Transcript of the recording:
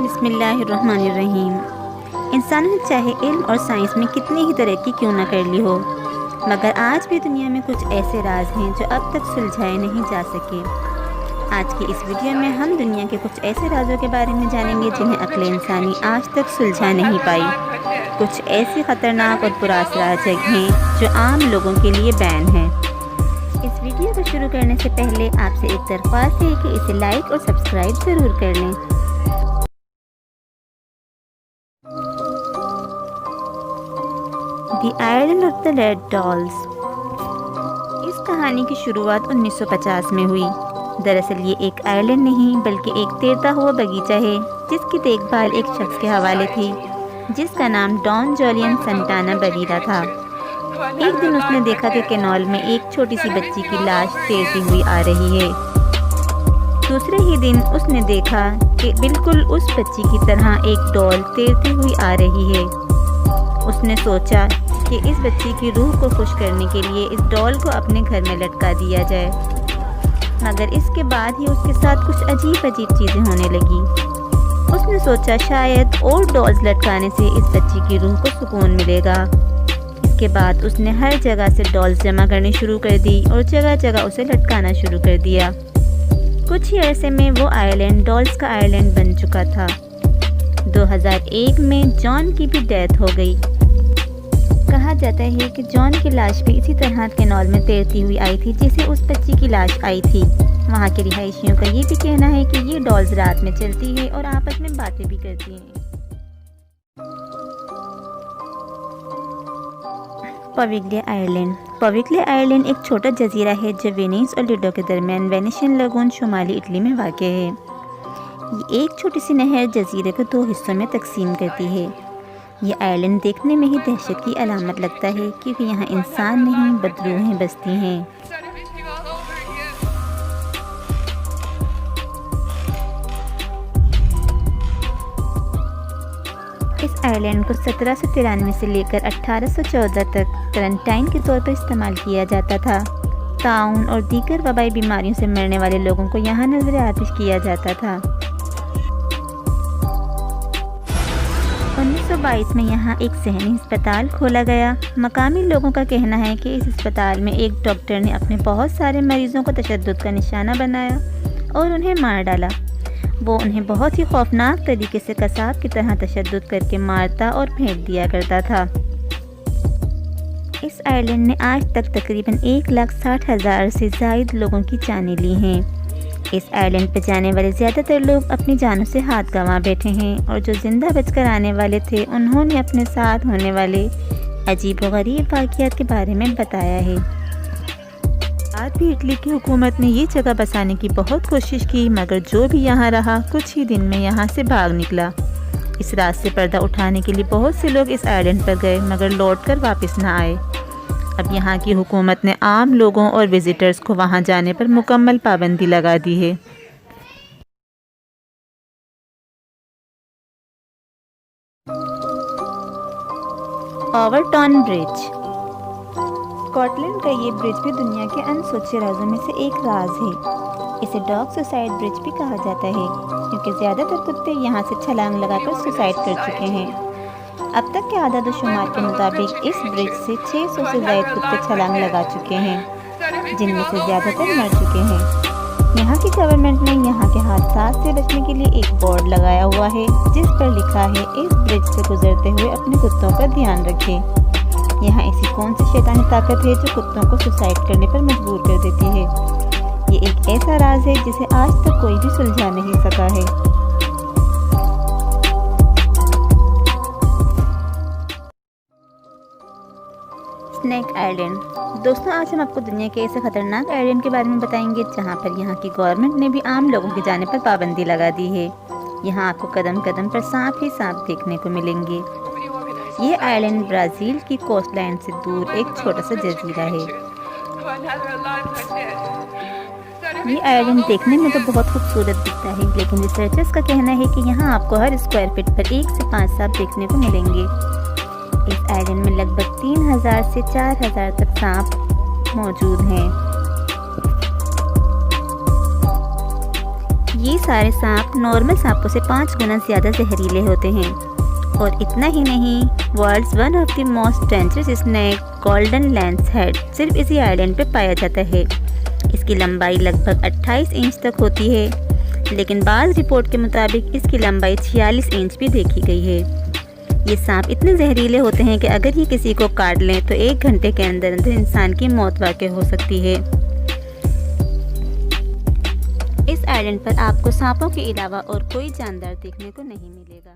بسم اللہ الرحمن الرحیم۔ انسانوں نے چاہے علم اور سائنس میں کتنی ہی ترقی کیوں نہ کر لی ہو، مگر آج بھی دنیا میں کچھ ایسے راز ہیں جو اب تک سلجھائے نہیں جا سکے۔ آج کی اس ویڈیو میں ہم دنیا کے کچھ ایسے رازوں کے بارے میں جانیں گے جنہیں عقل انسانی آج تک سلجھا نہیں پائی۔ کچھ ایسی خطرناک اور پراسرار جگہیں جو عام لوگوں کے لیے بین ہیں۔ اس ویڈیو کو شروع کرنے سے پہلے آپ سے ایک درخواست ہے کہ اسے لائک اور سبسکرائب ضرور کر لیں۔ The island of the red dolls. اس کہانی کی شروعات 1950 میں ہوئی۔ دراصل یہ ایک آئلینڈ نہیں بلکہ ایک تیرتا ہوا باغیچہ ہے جس کی دیکھ بھال ایک شخص کے حوالے تھی جس کا نام ڈان جولین سنٹانا بریرا تھا۔ ایک دن اس نے دیکھا کہ کینال میں ایک چھوٹی سی بچی کی لاش تیرتی ہوئی آ رہی ہے۔ دوسرے ہی دن اس نے دیکھا کہ بالکل اس بچی کی طرح ایک ڈال تیرتی ہوئی آ رہی ہے۔ اس نے سوچا کہ اس بچی کی روح کو خوش کرنے کے لیے اس ڈال کو اپنے گھر میں لٹکا دیا جائے، مگر اس کے بعد ہی اس کے ساتھ کچھ عجیب چیزیں ہونے لگی۔ اس نے سوچا شاید اور ڈالز لٹکانے سے اس بچی کی روح کو سکون ملے گا۔ اس کے بعد اس نے ہر جگہ سے ڈالز جمع کرنی شروع کر دی اور جگہ جگہ اسے لٹکانا شروع کر دیا۔ کچھ ہی عرصے میں وہ آئلینڈ ڈالز کا آئلینڈ بن چکا تھا۔ 2001 میں جان کی بھی ڈیتھ ہو گئی۔ کہا جاتا ہے کہ جان کی لاش بھی اسی طرح کینال میں تیرتی ہوئی آئی تھی جسے اس بچی کی لاش آئی تھی۔ وہاں کے رہائشیوں کا یہ بھی کہنا ہے کہ یہ ڈالز رات میں چلتی ہے اور آپس میں باتیں بھی کرتی ہیں۔ پویگلے آئلینڈ۔ پویگلے آئلینڈ ایک چھوٹا جزیرہ ہے جو وینیس اور لیڈو کے درمیان وینیشین لاگون شمالی اٹلی میں واقع ہے۔ یہ ایک چھوٹی سی نہر جزیرے کو 2 حصوں میں تقسیم کرتی ہے۔ یہ آئلینڈ دیکھنے میں ہی دہشت کی علامت لگتا ہے کیونکہ یہاں انسان نہیں بدروحیں بستی ہیں۔ اس آئلینڈ کو 1793 سے لے کر 1814 تک کرنٹائن کے طور پر استعمال کیا جاتا تھا۔ طاعون اور دیگر وبائی بیماریوں سے مرنے والے لوگوں کو یہاں نظر آتش کیا جاتا تھا۔ 1922 میں یہاں ایک ذہنی ہسپتال کھولا گیا۔ مقامی لوگوں کا کہنا ہے کہ اس ہسپتال میں ایک ڈاکٹر نے اپنے بہت سارے مریضوں کو تشدد کا نشانہ بنایا اور انہیں مار ڈالا۔ وہ انہیں بہت ہی خوفناک طریقے سے قصاب کی طرح تشدد کر کے مارتا اور پھینک دیا کرتا تھا۔ اس آئلینڈ نے آج تک تقریباً 1,60,000 سے زائد لوگوں کی جانیں لی ہیں۔ اس آئلینڈ پہ جانے والے زیادہ تر لوگ اپنی جانوں سے ہاتھ گنوا بیٹھے ہیں اور جو زندہ بچ کر آنے والے تھے انہوں نے اپنے ساتھ ہونے والے عجیب و غریب واقعات کے بارے میں بتایا ہے۔ آج بھی اٹلی کی حکومت نے یہ جگہ بسانے کی بہت کوشش کی مگر جو بھی یہاں رہا کچھ ہی دن میں یہاں سے بھاگ نکلا۔ اس راز سے پردہ اٹھانے کے لیے بہت سے لوگ اس آئلینڈ پر گئے مگر لوٹ کر واپس نہ آئے۔ اب یہاں کی حکومت نے عام لوگوں اور وزٹرز کو وہاں جانے پر مکمل پابندی لگا دی ہے۔ اوورٹون برج۔ اسکاٹ لینڈ کا یہ برج بھی دنیا کے انسوچے رازوں میں سے ایک راز ہے۔ اسے ڈاگ سوسائڈ برج بھی کہا جاتا ہے کیونکہ زیادہ تر کتے یہاں سے چھلانگ لگا کر سوسائڈ کر چکے ہیں۔ اب تک کے اعداد و شمار کے مطابق اس برج سے 600 سے زائد کتے چھلانگ لگا چکے ہیں جن میں سے زیادہ تر مر چکے ہیں۔ یہاں کی گورنمنٹ نے یہاں کے حادثات سے بچنے کے لیے ایک بورڈ لگایا ہوا ہے جس پر لکھا ہے اس برج سے گزرتے ہوئے اپنے کتوں کا دھیان رکھیں۔ یہاں ایسی کون سی شیطانی طاقت ہے جو کتوں کو سوسائڈ کرنے پر مجبور کر دیتی ہے؟ یہ ایک ایسا راز ہے جسے آج تک کوئی بھی سلجھا نہیں سکا ہے۔ Snake island. دوستوں آج ہم آپ کو دنیا کے ایسے خطرناک آئلینڈ کے بارے میں بتائیں گے جہاں پر یہاں کی گورنمنٹ نے بھی عام لوگوں کے جانے پر پابندی لگا دی ہے۔ یہاں آپ کو قدم قدم پر سانپ ہی سانپ دیکھنے کو ملیں گے۔ یہ آئلینڈ برازیل کی کوسٹ لائن سے دور ایک چھوٹا سا جزیرہ ہے۔ یہ آئلینڈ دیکھنے میں تو بہت خوبصورت دکھتا ہے لیکن ریسرچرز کا کہنا ہے کہ یہاں آپ کو ہر اسکوائر فٹ پر 1 سے 5 سانپ دیکھنے کو ملیں گے۔ اس آئلینڈ میں لگ بھگ 3000 سے 4000 تک سانپ موجود ہیں۔ یہ سارے سانپ نارمل سانپوں سے 5 گنا زیادہ زہریلے ہوتے ہیں۔ اور اتنا ہی نہیں، world's one of the most dangerous snake golden lance head صرف اسی آئی لینڈ پہ پایا جاتا ہے۔ اس کی لمبائی لگ بھگ 28 انچ تک ہوتی ہے، لیکن بعض رپورٹ کے مطابق اس کی لمبائی 46 انچ بھی دیکھی گئی ہے۔ یہ سانپ اتنے زہریلے ہوتے ہیں کہ اگر یہ کسی کو کاٹ لیں تو 1 گھنٹے کے اندر انسان کی موت واقع ہو سکتی ہے۔ اس آئی لینڈ پر آپ کو سانپوں کے علاوہ اور کوئی جاندار دیکھنے کو نہیں ملے گا۔